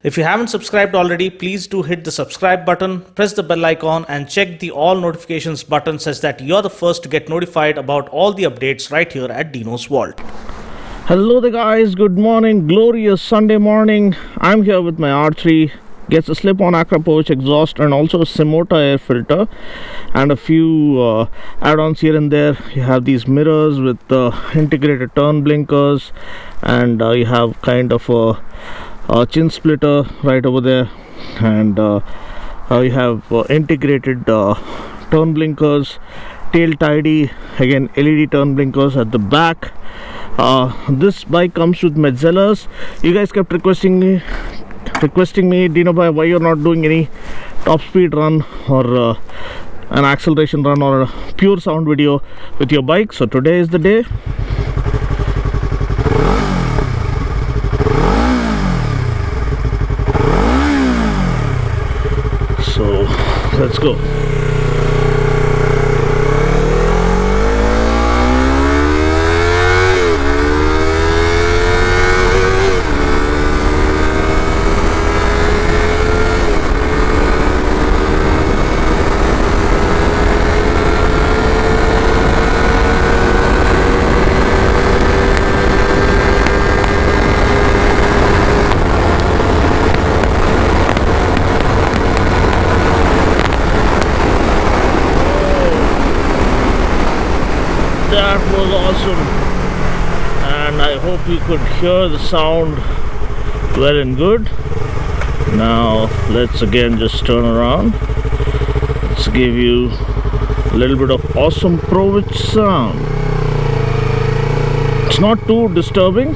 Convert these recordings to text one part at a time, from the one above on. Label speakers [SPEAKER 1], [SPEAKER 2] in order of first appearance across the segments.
[SPEAKER 1] If you haven't subscribed already, please do hit the subscribe button, press the bell icon and check the all notifications button such that you're the first to get notified about all the updates right here at Dinos Vault. Hello there guys, good morning, glorious Sunday morning. I'm here with my R3. Gets a slip-on Akrapovic exhaust and also a Simota Air filter and a few add-ons here and there. You have these mirrors with integrated turn blinkers, and you have kind of a chin splitter right over there, and you have integrated turn blinkers, tail tidy, again LED turn blinkers at the back. This bike comes with Metzeller's. You guys kept requesting me, Dino bhai, why you're not doing any top speed run or an acceleration run or a pure sound video with your bike. So today is the day. So let's go. That was awesome, and I hope you could hear the sound well and good. Now let's again just turn around. Let's give you a little bit of awesome Akrapovic sound. It's not too disturbing.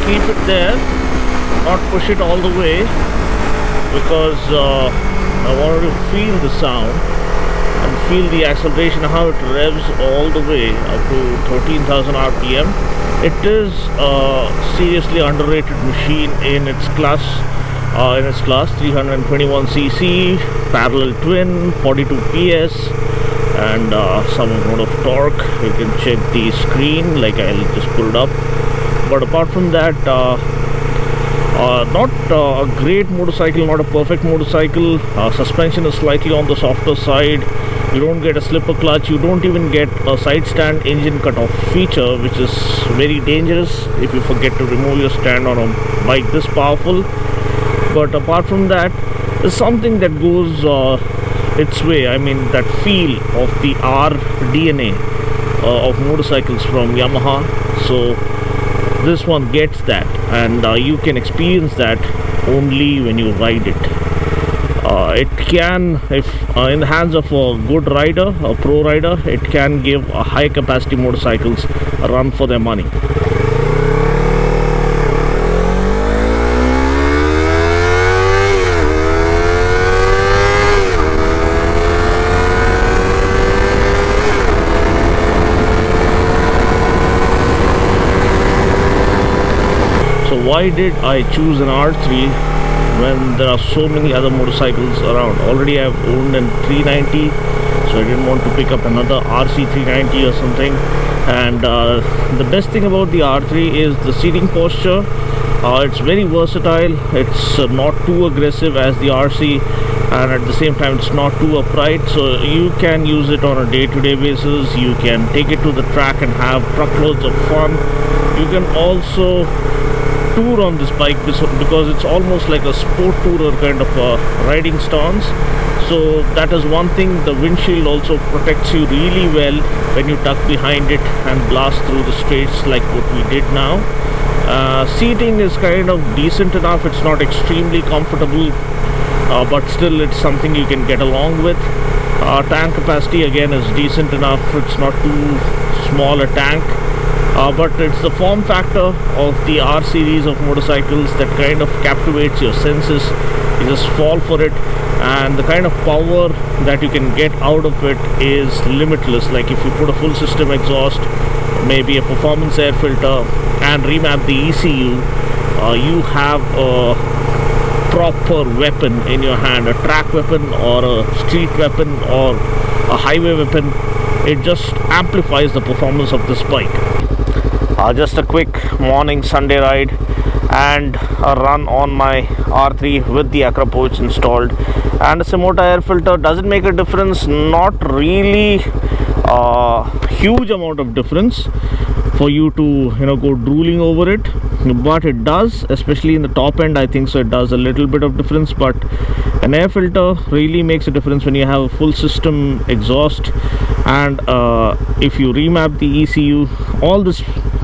[SPEAKER 1] Keep it there, not push it all the way, because I wanted to feel the sound and feel the acceleration, how it revs all the way up to 13,000 RPM. It is a seriously underrated machine in its class. 321cc, parallel twin, 42 PS, and some amount of torque. You can check the screen, like I'll just pull it up. But apart from that, not a great motorcycle, not a perfect motorcycle. Suspension is slightly on the softer side. You don't get a slipper clutch. You don't even get a side stand engine cutoff feature, which is very dangerous if you forget to remove your stand on a bike this powerful. But apart from that, there's something that goes its way. I mean, that feel of the R DNA of motorcycles from Yamaha. So this one gets that, and you can experience that only when you ride it. It can, if in the hands of a good rider, a pro rider, it can give a high capacity motorcycles a run for their money. So why did I choose an R3 when there are so many other motorcycles around? Already I've owned an 390, so I didn't want to pick up another RC 390 or something. And the best thing about the R3 is the seating posture. It's very versatile. It's not too aggressive as the RC, and at the same time it's not too upright, so you can use it on a day-to-day basis. You can take it to the track and have truckloads of fun. You can also tour on this bike because it's almost like a sport tourer kind of riding stance. So that is one thing. The windshield also protects you really well when you tuck behind it and blast through the straights like what we did now. Seating is kind of decent enough. It's not extremely comfortable, but still it's something you can get along with. Tank capacity again is decent enough. It's not too small a tank. But it's the form factor of the R series of motorcycles that kind of captivates your senses. You just fall for it, and the kind of power that you can get out of it is limitless. Like if you put a full system exhaust, maybe a performance air filter and remap the ECU, you have a proper weapon in your hand, a track weapon or a street weapon or a highway weapon. It just amplifies the performance of this bike. Just a quick morning Sunday ride and a run on my R3 with the Akrapovic installed, and a Simota air filter. Does it make a difference? Not really a huge amount of difference for you to go drooling over it, but it does, especially in the top end. I think so it does a little bit of difference, but an air filter really makes a difference when you have a full system exhaust. And if you remap the ECU, all these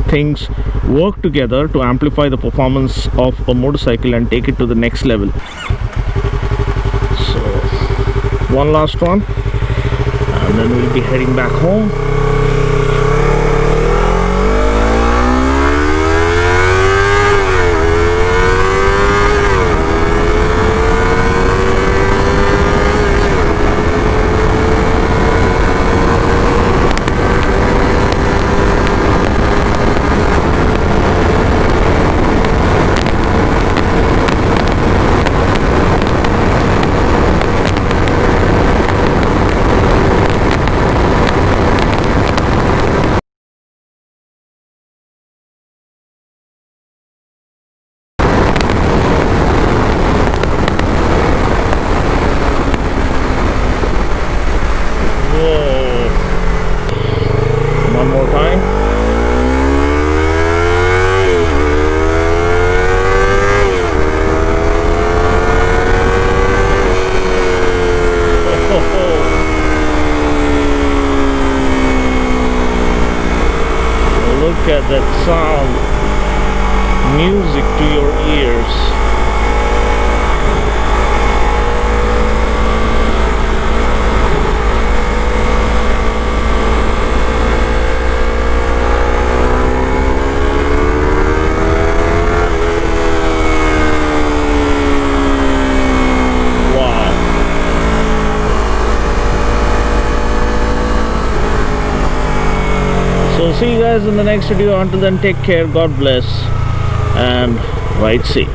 [SPEAKER 1] things work together to amplify the performance of a motorcycle and take it to the next level. So one last one and then we'll be heading back home. One more time. Look at that sound. Music to your ears. So see you guys in the next video. Until then, take care, God bless, and ride safe.